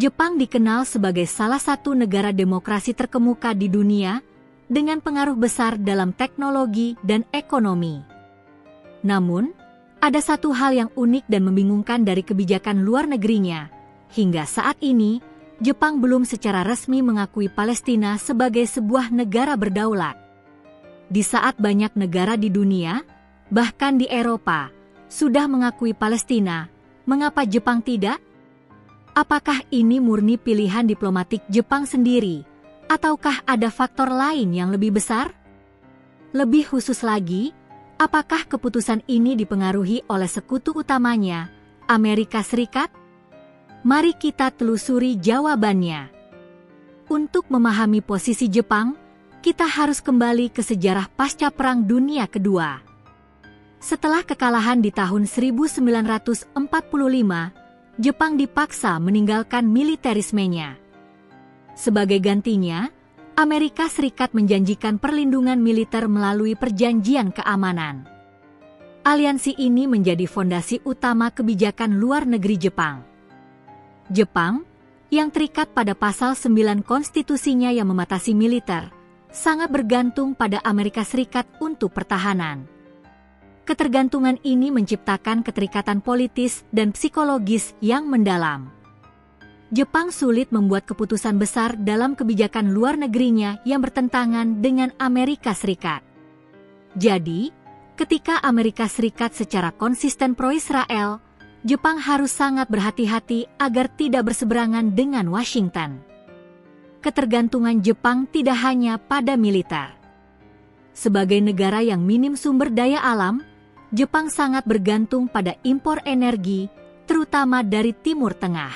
Jepang dikenal sebagai salah satu negara demokrasi terkemuka di dunia dengan pengaruh besar dalam teknologi dan ekonomi. Namun, ada satu hal yang unik dan membingungkan dari kebijakan luar negerinya. Hingga saat ini, Jepang belum secara resmi mengakui Palestina sebagai sebuah negara berdaulat. Di saat banyak negara di dunia, bahkan di Eropa, sudah mengakui Palestina, mengapa Jepang tidak? Apakah ini murni pilihan diplomatik Jepang sendiri, ataukah ada faktor lain yang lebih besar? Lebih khusus lagi, apakah keputusan ini dipengaruhi oleh sekutu utamanya, Amerika Serikat? Mari kita telusuri jawabannya. Untuk memahami posisi Jepang, kita harus kembali ke sejarah pasca Perang Dunia Kedua. Setelah kekalahan di tahun 1945, Jepang dipaksa meninggalkan militerismenya. Sebagai gantinya, Amerika Serikat menjanjikan perlindungan militer melalui perjanjian keamanan. Aliansi ini menjadi fondasi utama kebijakan luar negeri Jepang. Jepang, yang terikat pada pasal 9 konstitusinya yang membatasi militer, sangat bergantung pada Amerika Serikat untuk pertahanan. Ketergantungan ini menciptakan keterikatan politis dan psikologis yang mendalam. Jepang sulit membuat keputusan besar dalam kebijakan luar negerinya yang bertentangan dengan Amerika Serikat. Jadi, ketika Amerika Serikat secara konsisten pro-Israel, Jepang harus sangat berhati-hati agar tidak berseberangan dengan Washington. Ketergantungan Jepang tidak hanya pada militer. Sebagai negara yang minim sumber daya alam, Jepang sangat bergantung pada impor energi, terutama dari Timur Tengah.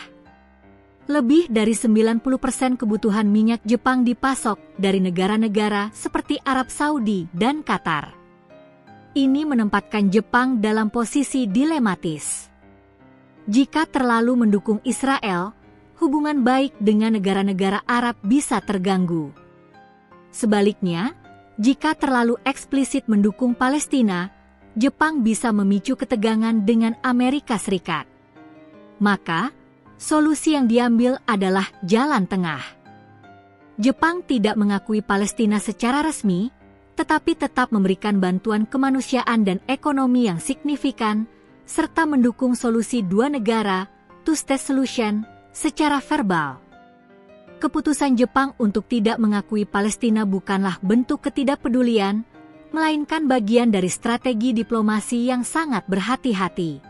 Lebih dari 90% kebutuhan minyak Jepang dipasok dari negara-negara seperti Arab Saudi dan Qatar. Ini menempatkan Jepang dalam posisi dilematis. Jika terlalu mendukung Israel, hubungan baik dengan negara-negara Arab bisa terganggu. Sebaliknya, jika terlalu eksplisit mendukung Palestina, Jepang bisa memicu ketegangan dengan Amerika Serikat. Maka, solusi yang diambil adalah jalan tengah. Jepang tidak mengakui Palestina secara resmi, tetapi tetap memberikan bantuan kemanusiaan dan ekonomi yang signifikan, serta mendukung solusi dua negara, two-state solution, secara verbal. Keputusan Jepang untuk tidak mengakui Palestina bukanlah bentuk ketidakpedulian, melainkan bagian dari strategi diplomasi yang sangat berhati-hati.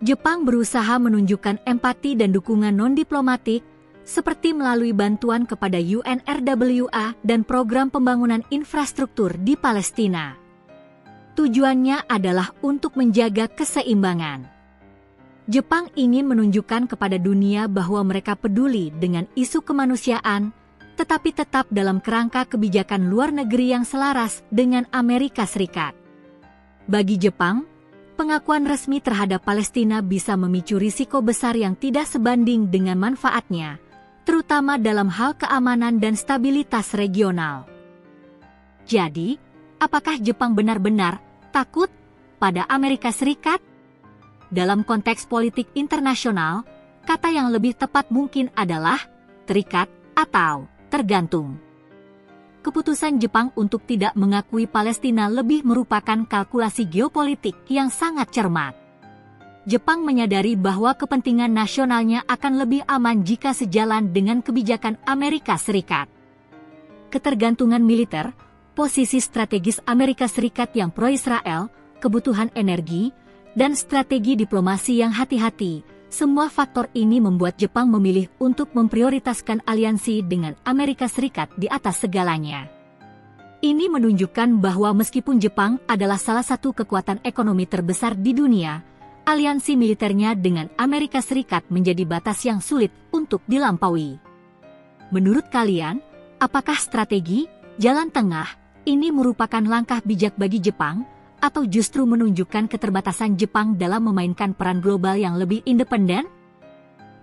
Jepang berusaha menunjukkan empati dan dukungan non-diplomatik, seperti melalui bantuan kepada UNRWA dan program pembangunan infrastruktur di Palestina. Tujuannya adalah untuk menjaga keseimbangan. Jepang ingin menunjukkan kepada dunia bahwa mereka peduli dengan isu kemanusiaan, tetapi tetap dalam kerangka kebijakan luar negeri yang selaras dengan Amerika Serikat. Bagi Jepang, pengakuan resmi terhadap Palestina bisa memicu risiko besar yang tidak sebanding dengan manfaatnya, terutama dalam hal keamanan dan stabilitas regional. Jadi, apakah Jepang benar-benar takut pada Amerika Serikat? Dalam konteks politik internasional, kata yang lebih tepat mungkin adalah terikat atau tergantung. Keputusan Jepang untuk tidak mengakui Palestina lebih merupakan kalkulasi geopolitik yang sangat cermat. Jepang menyadari bahwa kepentingan nasionalnya akan lebih aman jika sejalan dengan kebijakan Amerika Serikat. Ketergantungan militer, posisi strategis Amerika Serikat yang pro-Israel, kebutuhan energi, dan strategi diplomasi yang hati-hati, semua faktor ini membuat Jepang memilih untuk memprioritaskan aliansi dengan Amerika Serikat di atas segalanya. Ini menunjukkan bahwa meskipun Jepang adalah salah satu kekuatan ekonomi terbesar di dunia, aliansi militernya dengan Amerika Serikat menjadi batas yang sulit untuk dilampaui. Menurut kalian, apakah strategi, jalan tengah, ini merupakan langkah bijak bagi Jepang, atau justru menunjukkan keterbatasan Jepang dalam memainkan peran global yang lebih independen?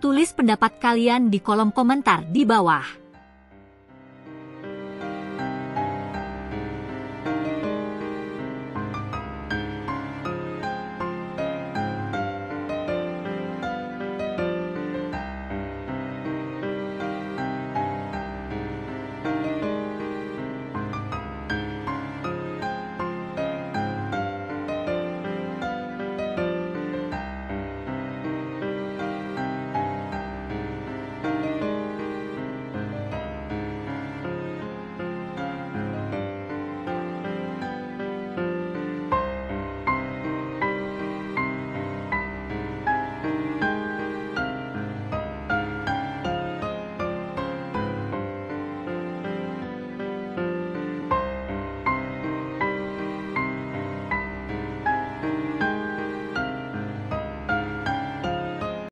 Tulis pendapat kalian di kolom komentar di bawah.